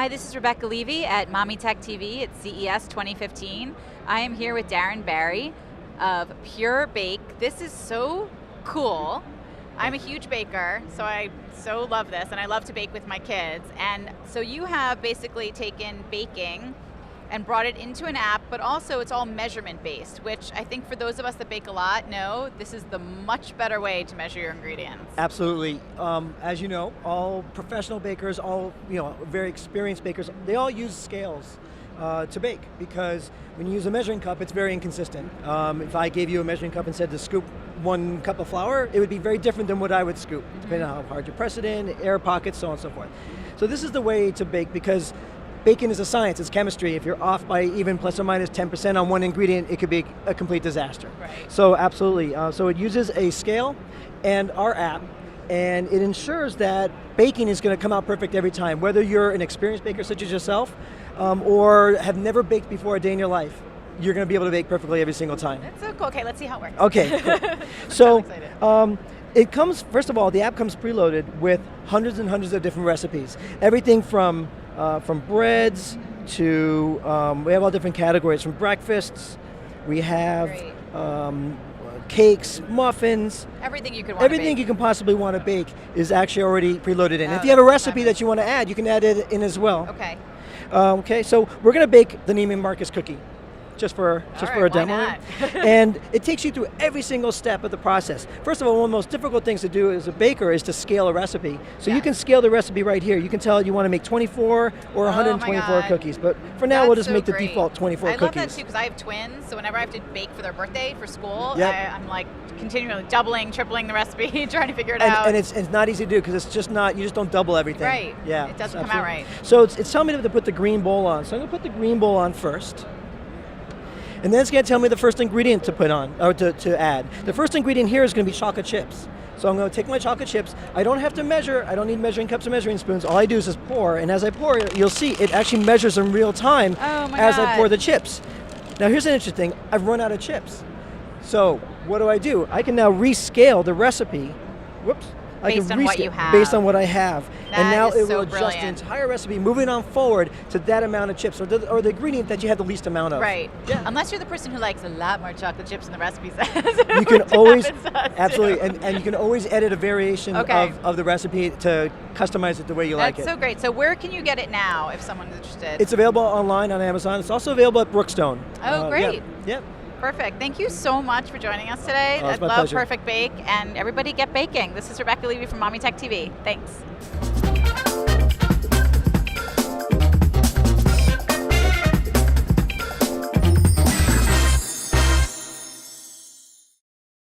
Hi, this is Rebecca Levy at MommyTech TV at CES 2015. I am here with Darren Barry of Pure Bake. This is so cool. I'm a huge baker, so I so love this, and I love to bake with my kids. And so you have basically taken baking and brought it into an app, but also it's all measurement based, which I think for those of us that bake a lot know this is the much better way to measure your ingredients. Absolutely. As you know, all professional bakers, all very experienced bakers, they all use scales to bake, because when you use a measuring cup, it's very inconsistent. If I gave you a measuring cup and said to scoop 1 cup of flour, it would be very different than what I would scoop, depending on how hard you press it in, air pockets, so on and so forth. So this is the way to bake, because baking is a science, it's chemistry. If you're off by even plus or minus 10% on one ingredient, it could be a complete disaster. Right. So absolutely, so it uses a scale and our app, and it ensures that baking is going to come out perfect every time, whether you're an experienced baker such as yourself, or have never baked before a day in your life. You're going to be able to bake perfectly every single time. That's so cool. Okay, let's see how it works. Okay, cool. So it comes, first of all, the app comes preloaded with hundreds and hundreds of different recipes. Everything from breads to, we have all different categories, from breakfasts, we have cakes, muffins. Everything you could want to bake. Everything you can possibly want to bake is actually already preloaded in. Oh, if you have a recipe that you want to add, you can add it in as well. Okay. Okay, so we're going to bake the Neiman Marcus cookie, just for a demo. Why not? And it takes you through every single step of the process. First of all, one of the most difficult things to do as a baker is to scale a recipe. So you can scale the recipe right here. You can tell you want to make 24 or 124 cookies. But for now, we'll just make the default 24 cookies. I love that too, because I have twins, so whenever I have to bake for their birthday for school, Yep. I'm like continually doubling, tripling the recipe, trying to figure it out. And it's not easy to do, because it's just not, you just don't double everything. Right. Yeah. It doesn't come out right. So it's telling me to put the green bowl on. So I'm going to put the green bowl on first. And then it's going to tell me the first ingredient to put on, or to add. The first ingredient here is going to be chocolate chips. So I'm going to take my chocolate chips. I don't have to measure. I don't need measuring cups or measuring spoons. All I do is just pour. And as I pour, you'll see it actually measures in real time as I pour the chips. Now here's an interesting thing. I've run out of chips. So what do? I can now rescale the recipe. Whoops. Based on what you have. Based on what I have. And now it will brilliant. adjust the entire recipe, moving on forward to that amount of chips, or the ingredient that you have the least amount of. Right. Yeah. Unless you're the person who likes a lot more chocolate chips than the recipe says. You can always, absolutely, and you can always edit a variation of the recipe to customize it the way you like it. That's so great. So where can you get it now if someone's interested? It's available online on Amazon. It's also available at Brookstone. Oh, great. Yeah. Perfect. Thank you so much for joining us today. Oh, I it's my love pleasure. Perfect Bake, and everybody get baking. This is Rebecca Levy from MommyTech TV. Thanks.